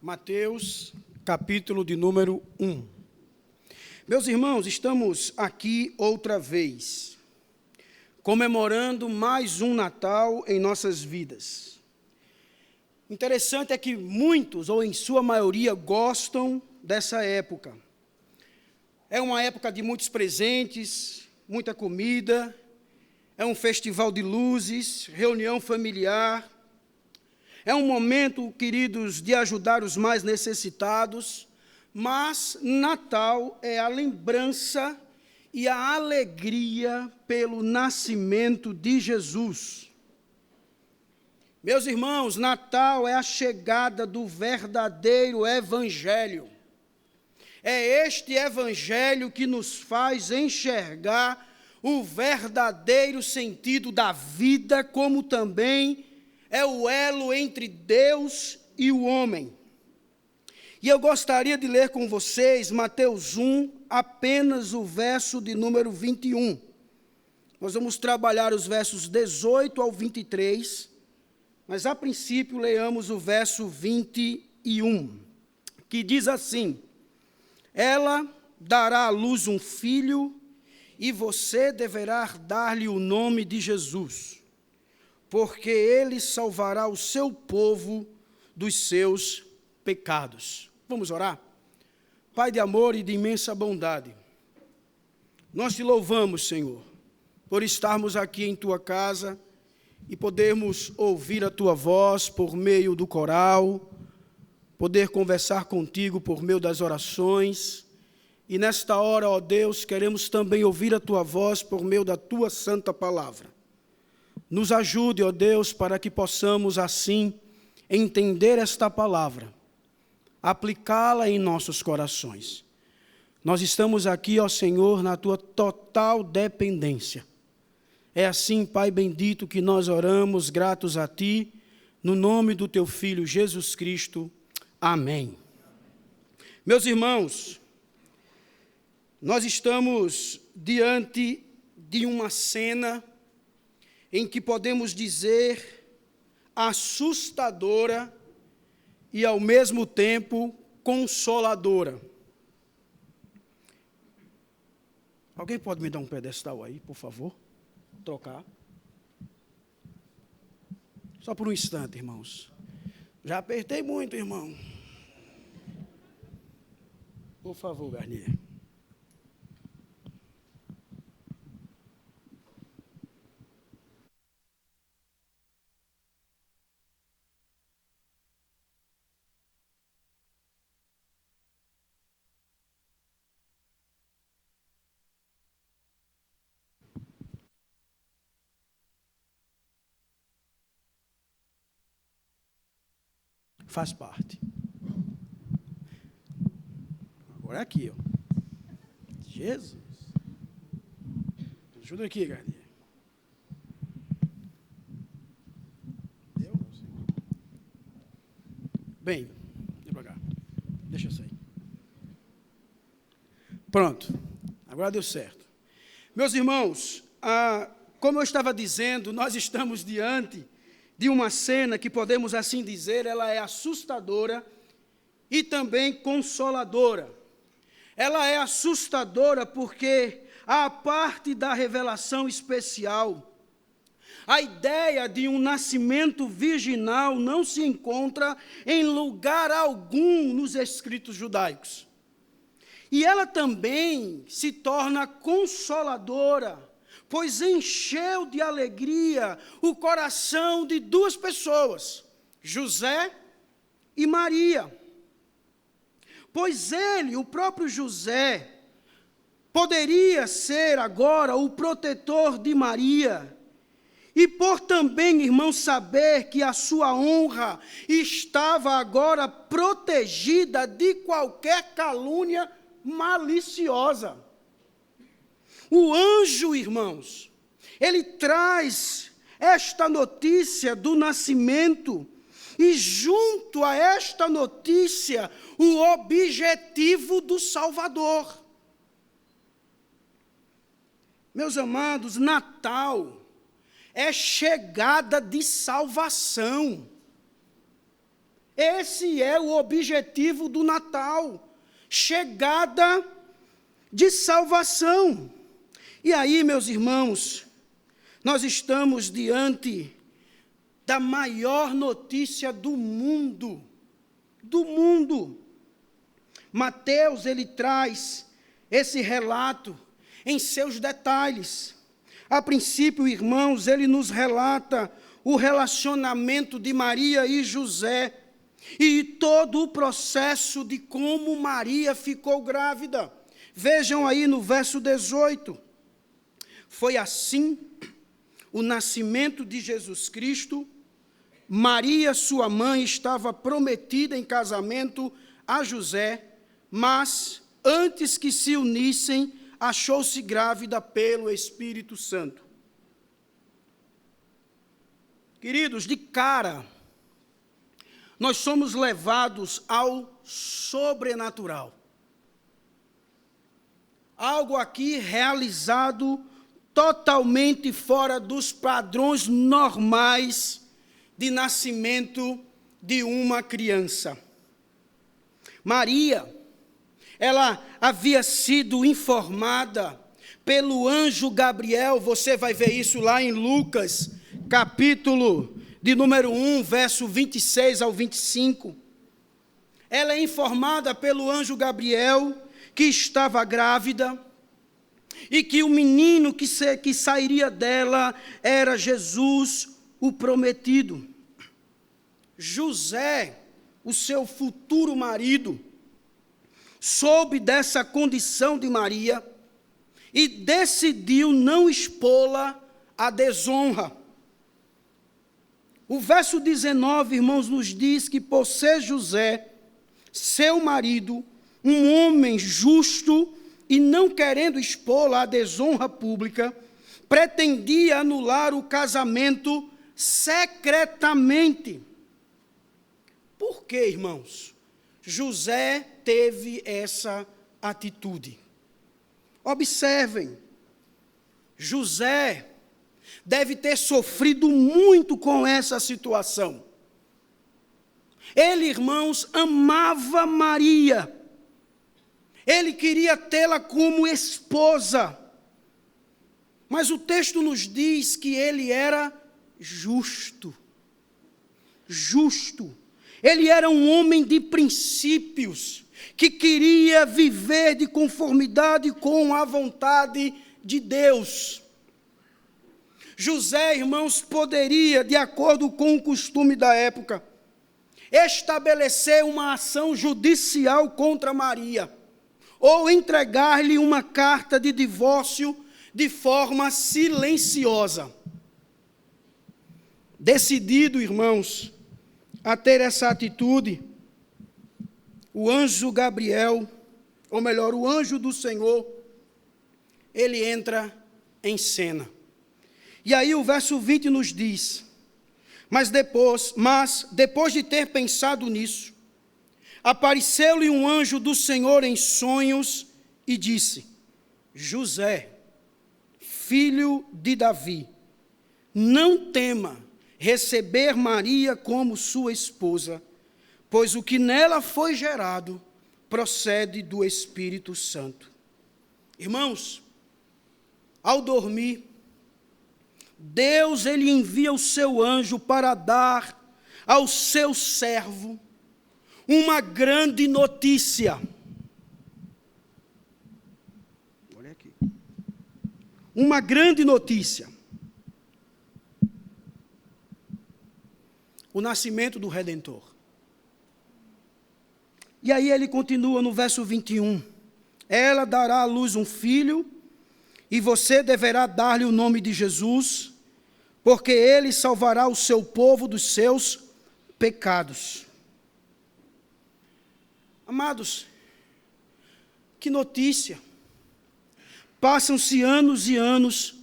Mateus, capítulo de número 1. Meus irmãos, estamos aqui outra vez, comemorando mais um Natal em nossas vidas. Interessante é que muitos, ou em sua maioria, gostam dessa época. É uma época de muitos presentes, muita comida, é um festival de luzes, reunião familiar. É um momento, queridos, de ajudar os mais necessitados, mas Natal é a lembrança e a alegria pelo nascimento de Jesus. Meus irmãos, Natal é a chegada do verdadeiro Evangelho. É este Evangelho que nos faz enxergar o verdadeiro sentido da vida, como também é o elo entre Deus e o homem. E eu gostaria de ler com vocês Mateus 1, apenas o verso de número 21. Nós vamos trabalhar os versos 18 ao 23, mas a princípio leamos o verso 21, que diz assim: Ela dará à luz um filho, e você deverá dar-lhe o nome de Jesus, porque ele salvará o seu povo dos seus pecados. Vamos orar? Pai de amor e de imensa bondade, nós te louvamos, Senhor, por estarmos aqui em tua casa e podermos ouvir a tua voz por meio do coral, poder conversar contigo por meio das orações. E nesta hora, ó Deus, queremos também ouvir a tua voz por meio da tua santa palavra. Nos ajude, ó Deus, para que possamos assim entender esta palavra, aplicá-la em nossos corações. Nós estamos aqui, ó Senhor, na tua total dependência. É assim, Pai bendito, que nós oramos, gratos a ti, no nome do teu Filho Jesus Cristo. Amém. Meus irmãos, nós estamos diante de uma cena em que podemos dizer assustadora e, ao mesmo tempo, consoladora. Alguém pode me dar um pedestal aí, por favor? Trocar. Só por um instante, irmãos. Já apertei muito, irmão. Por favor, Garnier. Faz parte. Agora é aqui, ó. Jesus. Ajuda aqui, Garnier. Deu? Bem, devagar. Deixa eu sair. Pronto. Agora deu certo. Meus irmãos, como eu estava dizendo, nós estamos diante de uma cena que, podemos assim dizer, ela é assustadora e também consoladora. Ela é assustadora porque, à parte da revelação especial, a ideia de um nascimento virginal não se encontra em lugar algum nos escritos judaicos. E ela também se torna consoladora, pois encheu de alegria o coração de duas pessoas, José e Maria. Pois ele, o próprio José, poderia ser agora o protetor de Maria, e por também, irmãos, saber que a sua honra estava agora protegida de qualquer calúnia maliciosa. O anjo, irmãos, ele traz esta notícia do nascimento e, junto a esta notícia, o objetivo do Salvador. Meus amados, Natal é chegada de salvação. Esse é o objetivo do Natal, chegada de salvação. E aí, meus irmãos, nós estamos diante da maior notícia do mundo. Mateus, ele traz esse relato em seus detalhes. A princípio, irmãos, ele nos relata o relacionamento de Maria e José e todo o processo de como Maria ficou grávida. Vejam aí no verso 18. Foi assim o nascimento de Jesus Cristo. Maria, sua mãe, estava prometida em casamento a José, mas antes que se unissem, achou-se grávida pelo Espírito Santo. Queridos, de cara, nós somos levados ao sobrenatural. Algo aqui realizado totalmente fora dos padrões normais de nascimento de uma criança. Maria, ela havia sido informada pelo anjo Gabriel, você vai ver isso lá em Lucas, capítulo de número 1, verso 26 ao 25. Ela é informada pelo anjo Gabriel que estava grávida e que o menino que sairia dela era Jesus, o prometido. José, o seu futuro marido, soube dessa condição de Maria e decidiu não expô-la à desonra. O verso 19, irmãos, nos diz que por ser José, seu marido, um homem justo e não querendo expô-la à desonra pública, pretendia anular o casamento secretamente. Por que, irmãos, José teve essa atitude? Observem, José deve ter sofrido muito com essa situação. Ele, irmãos, amava Maria. Ele queria tê-la como esposa. Mas o texto nos diz que ele era justo. Ele era um homem de princípios, que queria viver de conformidade com a vontade de Deus. José, irmãos, poderia, de acordo com o costume da época, estabelecer uma ação judicial contra Maria, ou entregar-lhe uma carta de divórcio de forma silenciosa. Decidido, irmãos, a ter essa atitude, o anjo Gabriel, ou melhor, o anjo do Senhor, ele entra em cena. E aí o verso 20 nos diz, mas depois de ter pensado nisso, apareceu-lhe um anjo do Senhor em sonhos e disse, José, filho de Davi, não tema receber Maria como sua esposa, pois o que nela foi gerado procede do Espírito Santo. Irmãos, ao dormir, Deus, ele envia o seu anjo para dar ao seu servo uma grande notícia. Olha aqui. Uma grande notícia. O nascimento do Redentor. E aí ele continua no verso 21. Ela dará à luz um filho, e você deverá dar-lhe o nome de Jesus, porque ele salvará o seu povo dos seus pecados. Amados, que notícia. Passam-se anos e anos,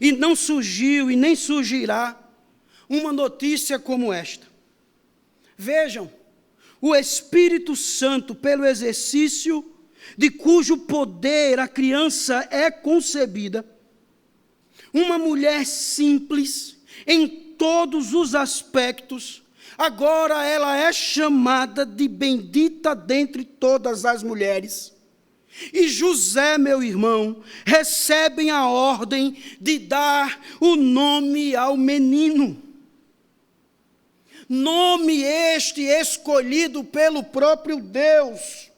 e não surgiu e nem surgirá uma notícia como esta. Vejam, o Espírito Santo, pelo exercício de cujo poder a criança é concebida, uma mulher simples em todos os aspectos, Agora ela é chamada de bendita dentre todas as mulheres. E José, meu irmão, recebe a ordem de dar o nome ao menino. Nome este escolhido pelo próprio Deus.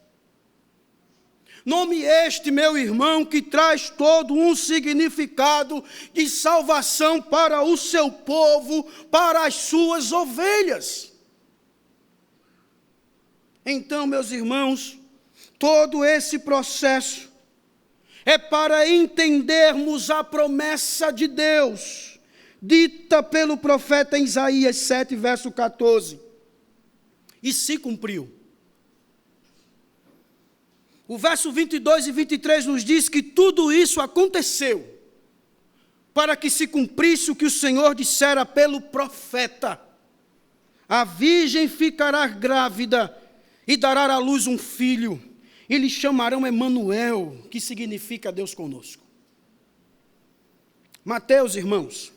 Nome este, meu irmão, que traz todo um significado de salvação para o seu povo, para as suas ovelhas. Então, meus irmãos, todo esse processo é para entendermos a promessa de Deus, dita pelo profeta em Isaías 7, verso 14. E se cumpriu. O verso 22 e 23 nos diz que tudo isso aconteceu para que se cumprisse o que o Senhor dissera pelo profeta. A virgem ficará grávida e dará à luz um filho, e lhe chamarão Emanuel, que significa Deus conosco. Mateus, irmãos,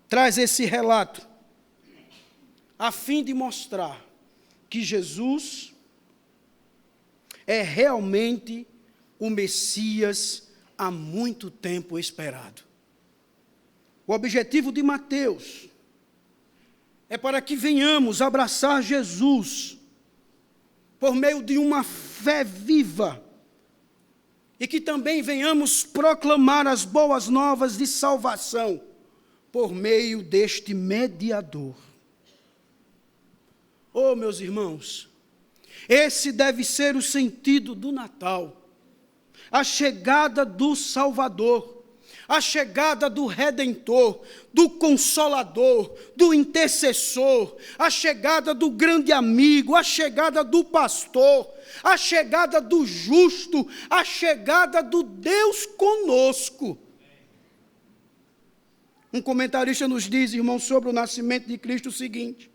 traz esse relato a fim de mostrar que Jesus é realmente o Messias há muito tempo esperado. O objetivo de Mateus é para que venhamos abraçar Jesus por meio de uma fé viva e que também venhamos proclamar as boas novas de salvação por meio deste mediador. Oh, meus irmãos, esse deve ser o sentido do Natal, a chegada do Salvador, a chegada do Redentor, do Consolador, do Intercessor, a chegada do grande amigo, a chegada do pastor, a chegada do justo, a chegada do Deus conosco. Um comentarista nos diz, irmão, sobre o nascimento de Cristo o seguinte: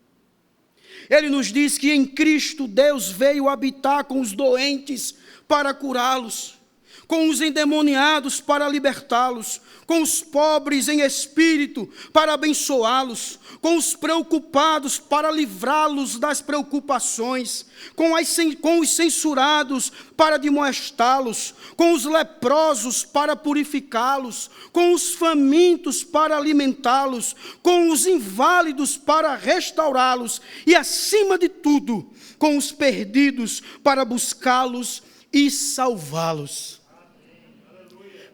ele nos diz que em Cristo Deus veio habitar com os doentes para curá-los, com os endemoniados para libertá-los, com os pobres em espírito para abençoá-los, com os preocupados para livrá-los das preocupações, com os censurados para admoestá-los, com os leprosos para purificá-los, com os famintos para alimentá-los, com os inválidos para restaurá-los e, acima de tudo, com os perdidos para buscá-los e salvá-los.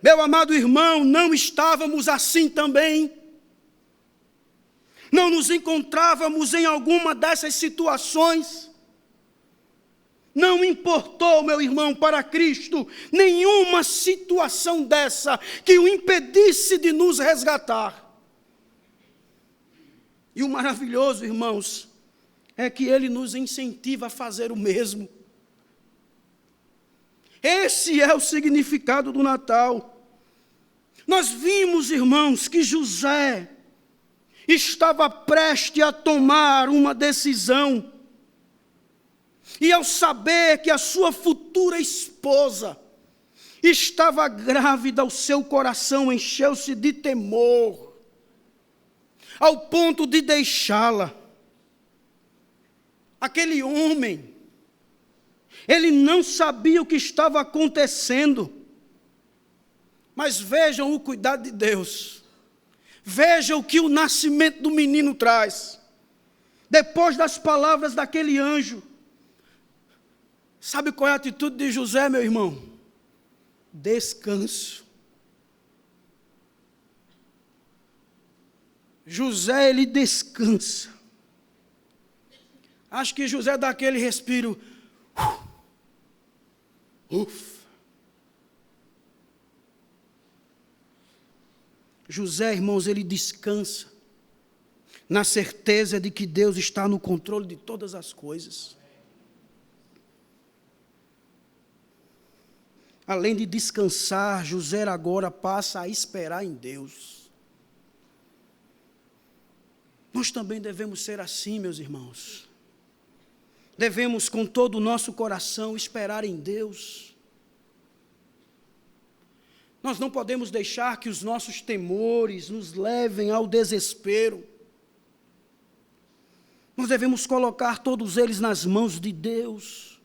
Meu amado irmão, não estávamos assim também? Não nos encontrávamos em alguma dessas situações? Não importou, meu irmão, para Cristo, nenhuma situação dessa que o impedisse de nos resgatar. E o maravilhoso, irmãos, é que Ele nos incentiva a fazer o mesmo. Esse é o significado do Natal. Nós vimos, irmãos, que José estava prestes a tomar uma decisão. E ao saber que a sua futura esposa estava grávida, o seu coração encheu-se de temor, ao ponto de deixá-la. Aquele homem, ele não sabia o que estava acontecendo. Mas vejam o cuidado de Deus. Vejam o que o nascimento do menino traz. Depois das palavras daquele anjo, sabe qual é a atitude de José, meu irmão? Descanso. José, ele descansa. Acho que José dá aquele respiro. Ufa. José, irmãos, ele descansa na certeza de que Deus está no controle de todas as coisas. Além de descansar, José agora passa a esperar em Deus. Nós também devemos ser assim, meus irmãos. Devemos, com todo o nosso coração, esperar em Deus. Nós não podemos deixar que os nossos temores nos levem ao desespero. Nós devemos colocar todos eles nas mãos de Deus.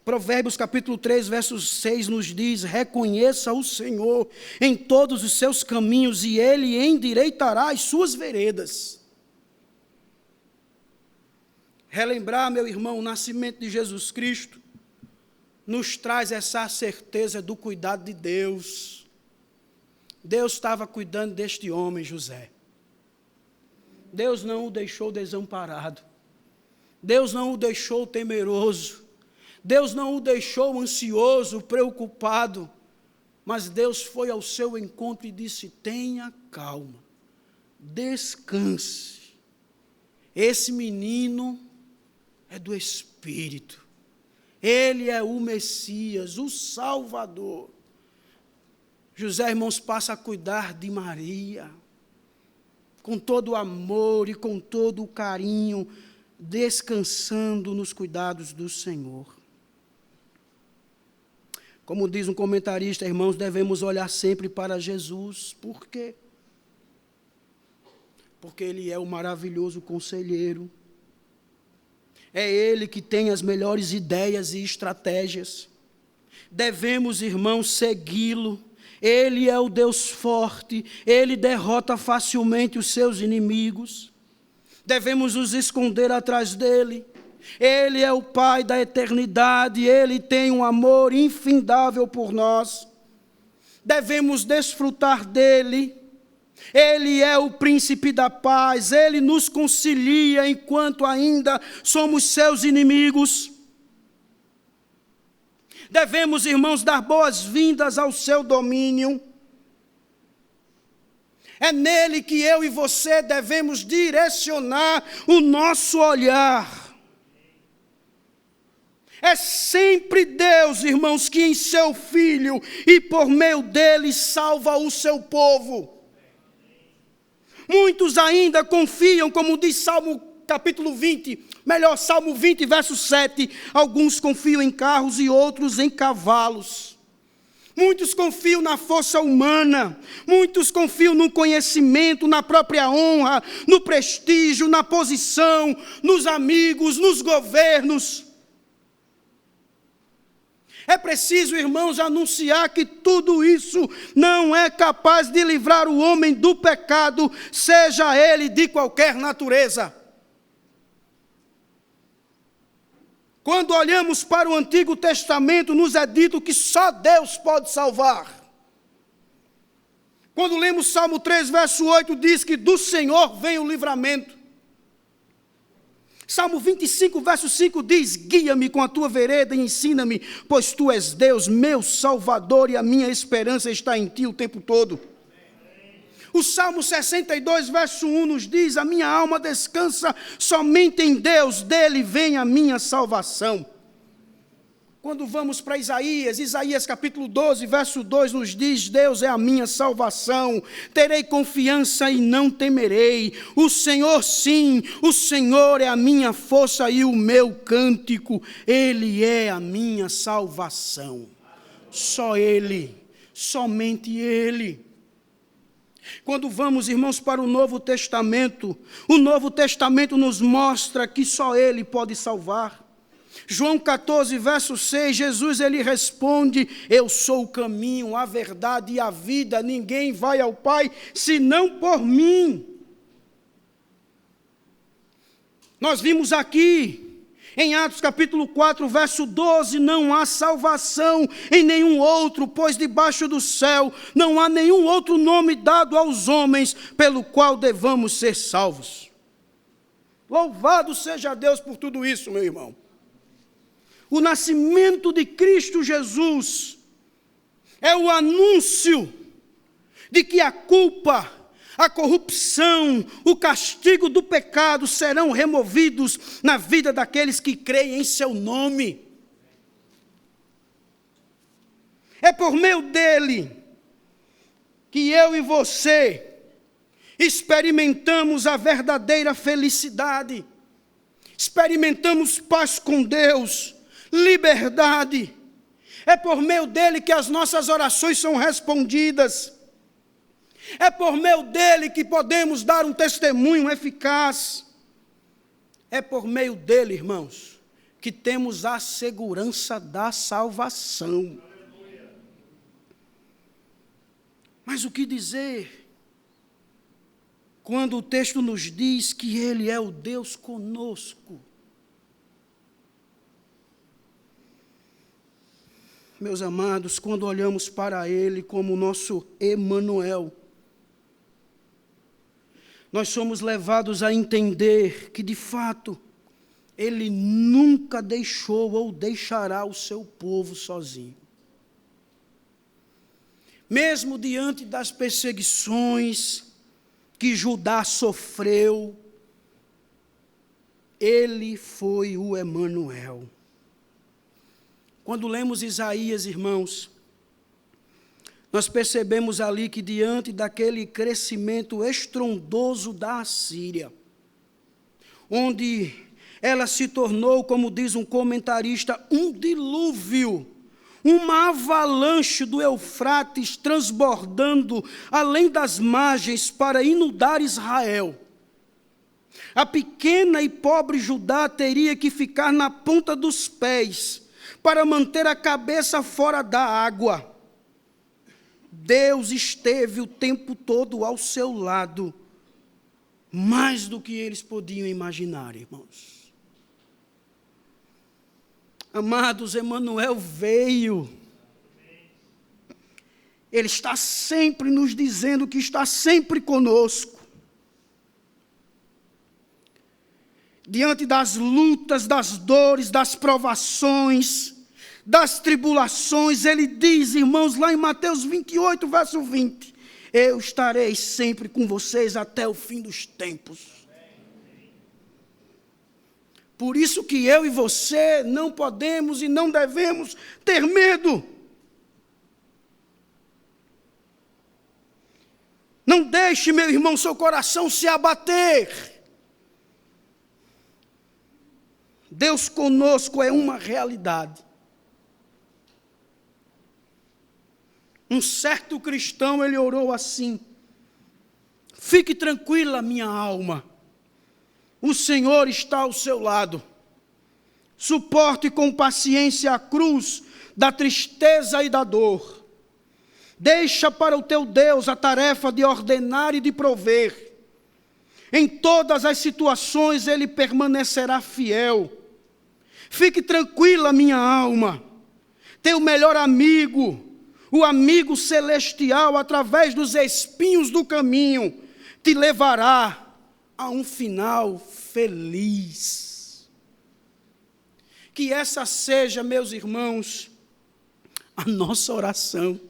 Provérbios capítulo 3, verso 6 nos diz: reconheça o Senhor em todos os seus caminhos e Ele endireitará as suas veredas. Relembrar, meu irmão, o nascimento de Jesus Cristo nos traz essa certeza do cuidado de Deus. Deus estava cuidando deste homem, José. Deus não o deixou desamparado. Deus não o deixou temeroso. Deus não o deixou ansioso, preocupado. Mas Deus foi ao seu encontro e disse: tenha calma, descanse. Esse menino é do Espírito. Ele é o Messias, o Salvador. José, irmãos, passa a cuidar de Maria, com todo o amor e com todo o carinho, descansando nos cuidados do Senhor. Como diz um comentarista, irmãos, devemos olhar sempre para Jesus. Por quê? Porque Ele é o maravilhoso conselheiro. É Ele que tem as melhores ideias e estratégias. Devemos, irmãos, segui-lo. Ele é o Deus forte. Ele derrota facilmente os seus inimigos. Devemos nos esconder atrás dele. Ele é o Pai da eternidade. Ele tem um amor infindável por nós. Devemos desfrutar dele. Ele é o príncipe da paz, Ele nos concilia enquanto ainda somos seus inimigos. Devemos, irmãos, dar boas-vindas ao seu domínio. É nele que eu e você devemos direcionar o nosso olhar. É sempre Deus, irmãos, que em seu Filho e por meio dele salva o seu povo. Muitos ainda confiam, como diz Salmo capítulo 20, Salmo 20, verso 7, alguns confiam em carros e outros em cavalos. Muitos confiam na força humana, muitos confiam no conhecimento, na própria honra, no prestígio, na posição, nos amigos, nos governos. É preciso, irmãos, anunciar que tudo isso não é capaz de livrar o homem do pecado, seja ele de qualquer natureza. Quando olhamos para o Antigo Testamento, nos é dito que só Deus pode salvar. Quando lemos Salmo 3, verso 8, diz que do Senhor vem o livramento. Salmo 25, verso 5 diz: guia-me com a tua vereda e ensina-me, pois tu és Deus, meu Salvador, e a minha esperança está em ti o tempo todo. O Salmo 62, verso 1 nos diz: a minha alma descansa somente em Deus, dele vem a minha salvação. Quando vamos para Isaías capítulo 12, verso 2 nos diz: Deus é a minha salvação, terei confiança e não temerei. O Senhor sim, o Senhor é a minha força e o meu cântico, Ele é a minha salvação. Só Ele, somente Ele. Quando vamos, irmãos, para o Novo Testamento nos mostra que só Ele pode salvar. João 14, verso 6, Jesus ele responde: eu sou o caminho, a verdade e a vida, ninguém vai ao Pai senão por mim. Nós vimos aqui, em Atos capítulo 4, verso 12, não há salvação em nenhum outro, pois debaixo do céu não há nenhum outro nome dado aos homens pelo qual devamos ser salvos. Louvado seja Deus por tudo isso, meu irmão. O nascimento de Cristo Jesus é o anúncio de que a culpa, a corrupção, o castigo do pecado serão removidos na vida daqueles que creem em seu nome. É por meio dele que eu e você experimentamos a verdadeira felicidade, experimentamos paz com Deus, liberdade. É por meio dele que as nossas orações são respondidas. É por meio dele que podemos dar um testemunho eficaz. É por meio dele, irmãos, que temos a segurança da salvação. Mas o que dizer quando o texto nos diz que ele é o Deus conosco? Meus amados, quando olhamos para ele como nosso Emanuel, nós somos levados a entender que, de fato, ele nunca deixou ou deixará o seu povo sozinho. Mesmo diante das perseguições que Judá sofreu, ele foi o Emanuel. Quando lemos Isaías, irmãos, nós percebemos ali que diante daquele crescimento estrondoso da Assíria, onde ela se tornou, como diz um comentarista, um dilúvio, uma avalanche do Eufrates transbordando além das margens para inundar Israel. A pequena e pobre Judá teria que ficar na ponta dos pés para manter a cabeça fora da água. Deus esteve o tempo todo ao seu lado, mais do que eles podiam imaginar, irmãos. Amados, Emanuel veio. Ele está sempre nos dizendo que está sempre conosco. Diante das lutas, das dores, das provações, das tribulações, ele diz, irmãos, lá em Mateus 28, verso 20, eu estarei sempre com vocês até o fim dos tempos. Por isso que eu e você não podemos e não devemos ter medo. Não deixe, meu irmão, seu coração se abater. Deus conosco é uma realidade. Um certo cristão, ele orou assim: fique tranquila, minha alma. O Senhor está ao seu lado. Suporte com paciência a cruz da tristeza e da dor. Deixa para o teu Deus a tarefa de ordenar e de prover. Em todas as situações ele permanecerá fiel. Fique tranquila, minha alma. Teu melhor amigo, o amigo celestial, através dos espinhos do caminho, te levará a um final feliz. Que essa seja, meus irmãos, a nossa oração.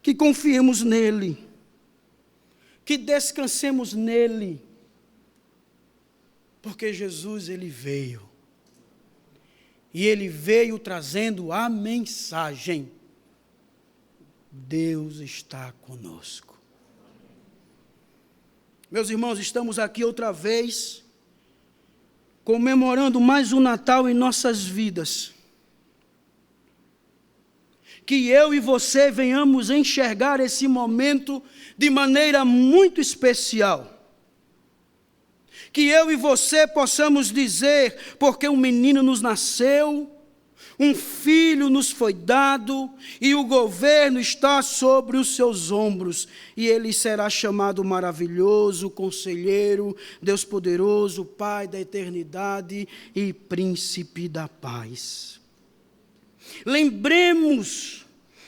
Que confiemos nele, que descansemos nele, porque Jesus, ele veio, e ele veio trazendo a mensagem: Deus está conosco. Meus irmãos, estamos aqui outra vez, comemorando mais um Natal em nossas vidas. Que eu e você venhamos enxergar esse momento de maneira muito especial. Que eu e você possamos dizer, porque um menino nos nasceu, um filho nos foi dado, e o governo está sobre os seus ombros, e ele será chamado Maravilhoso, Conselheiro, Deus Poderoso, Pai da Eternidade e Príncipe da Paz. Lembremos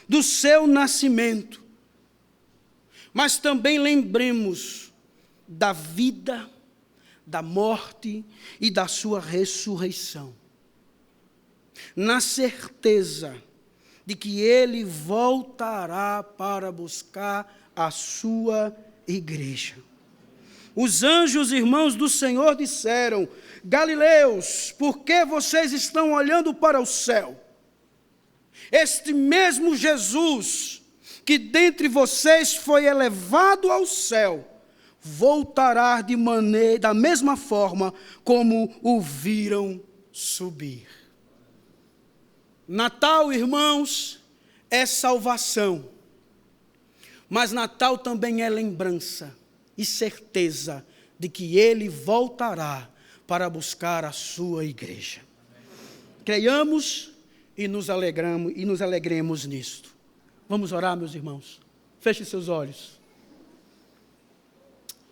do seu nascimento, mas também lembremos da vida, da morte e da sua ressurreição, na certeza de que ele voltará para buscar a sua igreja. Os anjos, irmãos do Senhor, disseram: Galileus, por que vocês estão olhando para o céu? Este mesmo Jesus, que dentre vocês foi elevado ao céu, voltará da mesma forma como o viram subir. Natal, irmãos, é salvação. Mas Natal também é lembrança e certeza de que Ele voltará para buscar a sua igreja. Creiamos e nos alegremos nisto. Vamos orar, meus irmãos. Feche seus olhos.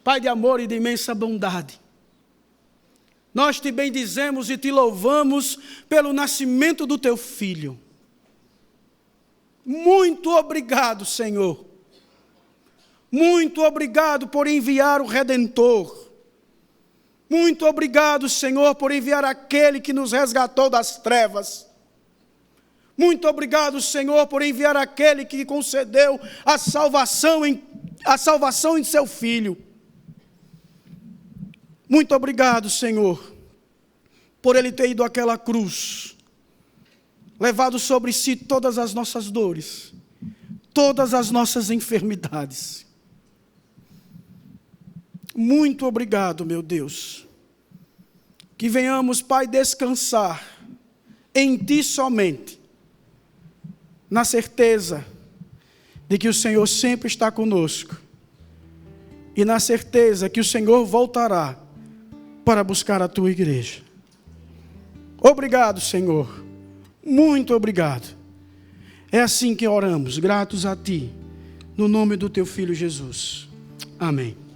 Pai de amor e de imensa bondade, nós te bendizemos e te louvamos pelo nascimento do teu Filho. Muito obrigado, Senhor. Muito obrigado por enviar o Redentor. Muito obrigado, Senhor, por enviar aquele que nos resgatou das trevas. Muito obrigado, Senhor, por enviar aquele que concedeu a salvação em seu Filho. Muito obrigado, Senhor, por Ele ter ido àquela cruz, levado sobre si todas as nossas dores, todas as nossas enfermidades. Muito obrigado, meu Deus. Que venhamos, Pai, descansar em Ti somente, na certeza de que o Senhor sempre está conosco e na certeza que o Senhor voltará para buscar a Tua igreja. Obrigado, Senhor. Muito obrigado. É assim que oramos, gratos a Ti, no nome do Teu Filho Jesus. Amém.